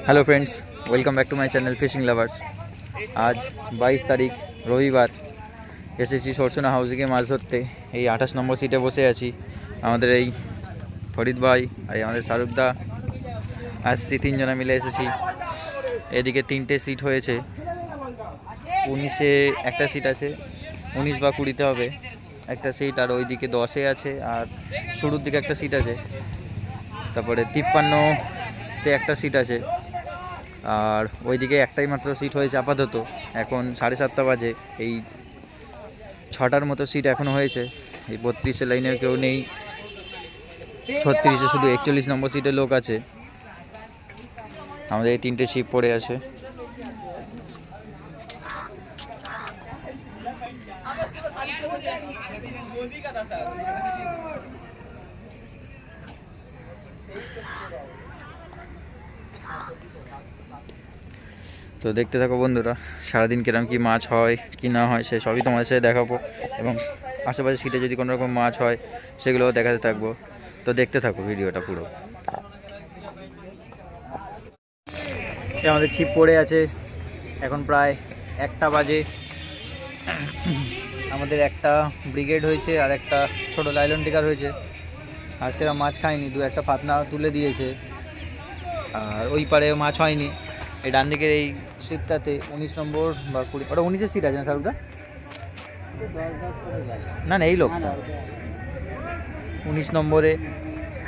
Hello friends, welcome back to my channel fishing lovers. आज 22 তারিখ রবিবার এসেছি সরসোনা হাউজিংয়ে মাছ ধরতে। এই 28 নম্বর সিটে বসে আছি। আমাদের এই ফরিদ ভাই আর আমাদের শাহরুখদা আসছি, তিনজনে মিলে এসেছি। এদিকে 3টে সিট হয়েছে, 19-এ একটা সিট আছে, 19 বা 20-তে হবে একটা সিট, আর ওইদিকে 10-এ আছে, আর শুরুর দিকে একটা সিট আছে, তারপরে 53-তে একটা সিট আছে, আর ওইদিকে একটাই মাত্র সিট হয়েছে আপাতত। এখন 7:30 বাজে। এই 6টার মতো সিট এখনও হয়েছে। এই 32-এ লাইনের কেউ নেই, 36-এ শুধু 41 নম্বর সিটে লোক আছে। আমাদের এই 3টে শিপ পড়ে আছে। তো দেখতে থাকো বন্ধুরা, সারাদিন কিরকম কি মাছ হয় কি না হয় সে সবই তোমাদের সাথে দেখাবো, এবং আশেপাশে সিটে যদি কোনো রকম মাছ হয় সেগুলোও দেখাতে থাকবো। তো দেখতে থাকো ভিডিওটা পুরো। আমাদের ছিপ পড়ে আছে, এখন প্রায় 1টা বাজে। আমাদের একটা ব্রিগেড হয়েছে আর একটা ছোট লাইলন টিকার হয়েছে, আর সেরা মাছ খায়নি। 2-1টা ফাতনা তুলে দিয়েছে, আর ওই পারে মাছ হয়নি। এই ডান দিকের এই সিটটাতে 19 নম্বর বা 20, ওটা 19-এর সিট আছে না শাহরুখদা? না না, এই লোকটা 19 নম্বরে।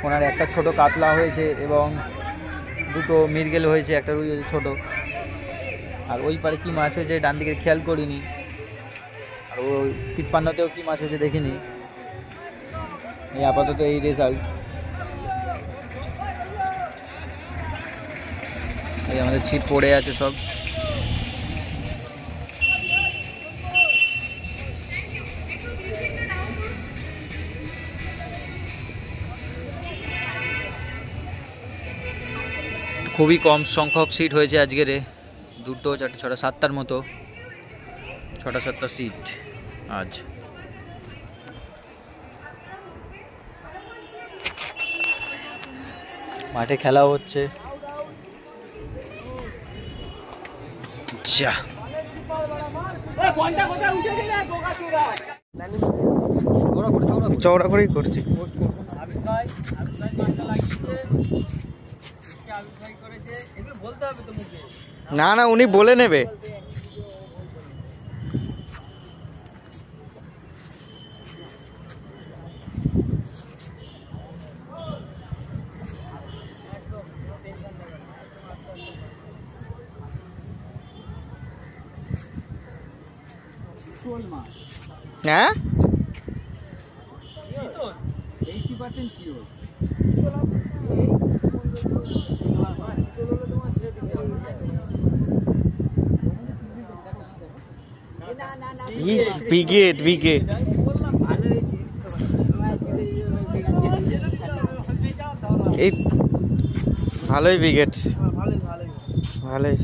ওনার একটা ছোট কাতলা হয়েছে এবং 2টো মৃগেল হয়েছে, একটা রুই হয়েছে ছোটো। আর ওই পারে কী মাছ হয়েছে ডান দিকে খেয়াল করিনি, আর ওই 53-তেও কী মাছ হয়েছে দেখিনি। এই আপাতত এই রেজাল্ট। এই আমাদের ছিপ পড়ে আছে সব। খুবই কম সংখ্যক সিট হয়েছে আজকের, 2, 4, 6, 7টার মতো, 6-7টা সিট আজ। মাঠে খেলা হচ্ছে। চওড়া করেই করছি। না না, উনি বলে নেবে। হ্যাঁ, 80% শিওর। ব্রিগেড এই ভালোই, ব্রিগেড ভালোই।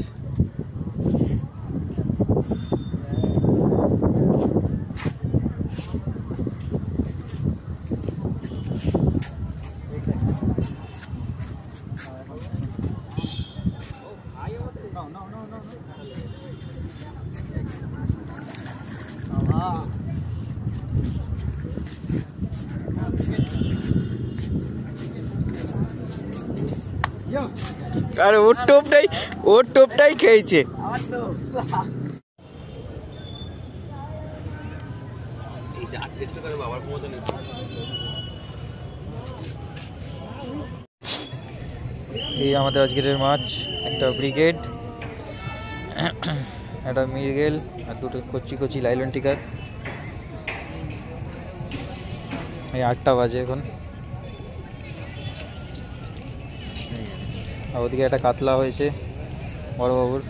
আর ওর টোপটাই খেয়েছে। এই আমাদের আজকের মাছ, একটা ব্রিগেড, একটা মৃগেল, আর 2টো কচি লাইলন টিকার। এই 8টা বাজে এখন। আর ওদিকে একটা কাতলা হয়েছে বড় বাবুর।